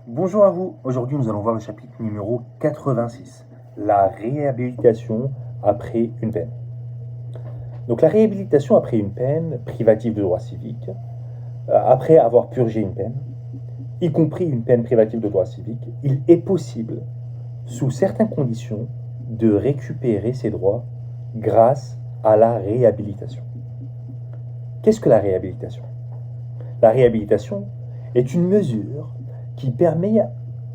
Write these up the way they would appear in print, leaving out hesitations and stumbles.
Bonjour à vous, aujourd'hui nous allons voir le chapitre numéro 86, la réhabilitation après une peine. Donc la réhabilitation après une peine privative de droits civiques, après avoir purgé une peine, y compris une peine privative de droits civiques, il est possible, sous certaines conditions, de récupérer ses droits grâce à la réhabilitation. Qu'est-ce que la réhabilitation? La réhabilitation est une mesure qui permet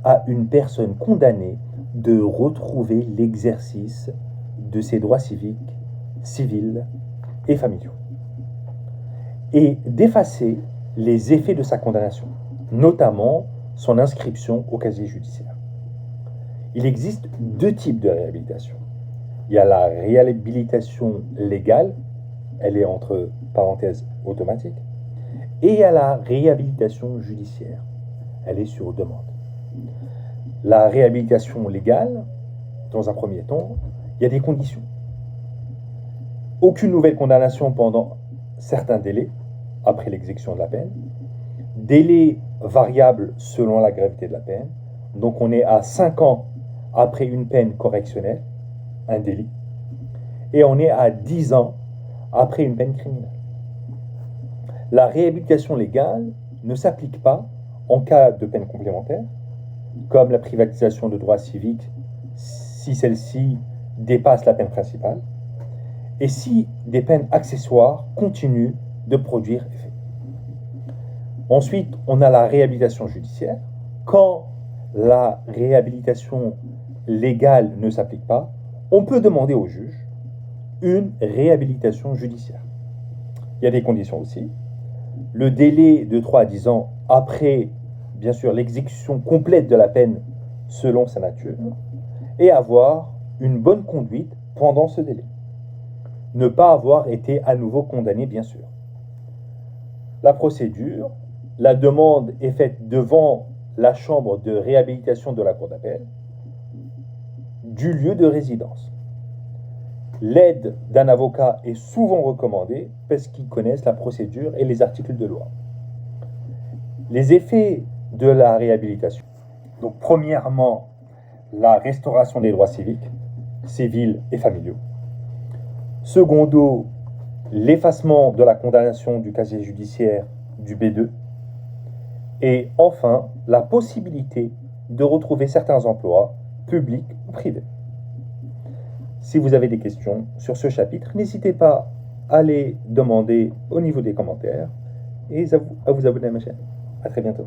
à une personne condamnée de retrouver l'exercice de ses droits civiques, civils et familiaux, et d'effacer les effets de sa condamnation, notamment son inscription au casier judiciaire. Il existe deux types de réhabilitation. Il y a la réhabilitation légale, elle est entre parenthèses automatique, et il y a la réhabilitation judiciaire, elle est sur demande. La réhabilitation légale, dans un premier temps, il y a des conditions. Aucune nouvelle condamnation pendant certains délais, après l'exécution de la peine. Délai variable selon la gravité de la peine. Donc on est à 5 ans après une peine correctionnelle, un délit. Et on est à 10 ans après une peine criminelle. La réhabilitation légale ne s'applique pas en cas de peine complémentaire, comme la privatisation de droits civiques, si celle-ci dépasse la peine principale, et si des peines accessoires continuent de produire effet. Ensuite, on a la réhabilitation judiciaire. Quand la réhabilitation légale ne s'applique pas, on peut demander au juge une réhabilitation judiciaire. Il y a des conditions aussi. Le délai de 3 à 10 ans après, bien sûr, l'exécution complète de la peine selon sa nature, et avoir une bonne conduite pendant ce délai. Ne pas avoir été à nouveau condamné, bien sûr. La procédure, la demande est faite devant la chambre de réhabilitation de la cour d'appel du lieu de résidence. L'aide d'un avocat est souvent recommandée parce qu'ils connaissent la procédure et les articles de loi. Les effets de la réhabilitation. Donc, premièrement, la restauration des droits civiques, civils et familiaux. Secondo, l'effacement de la condamnation du casier judiciaire du B2. Et enfin, la possibilité de retrouver certains emplois, publics ou privés. Si vous avez des questions sur ce chapitre, n'hésitez pas à les demander au niveau des commentaires et à vous abonner à ma chaîne. À très bientôt.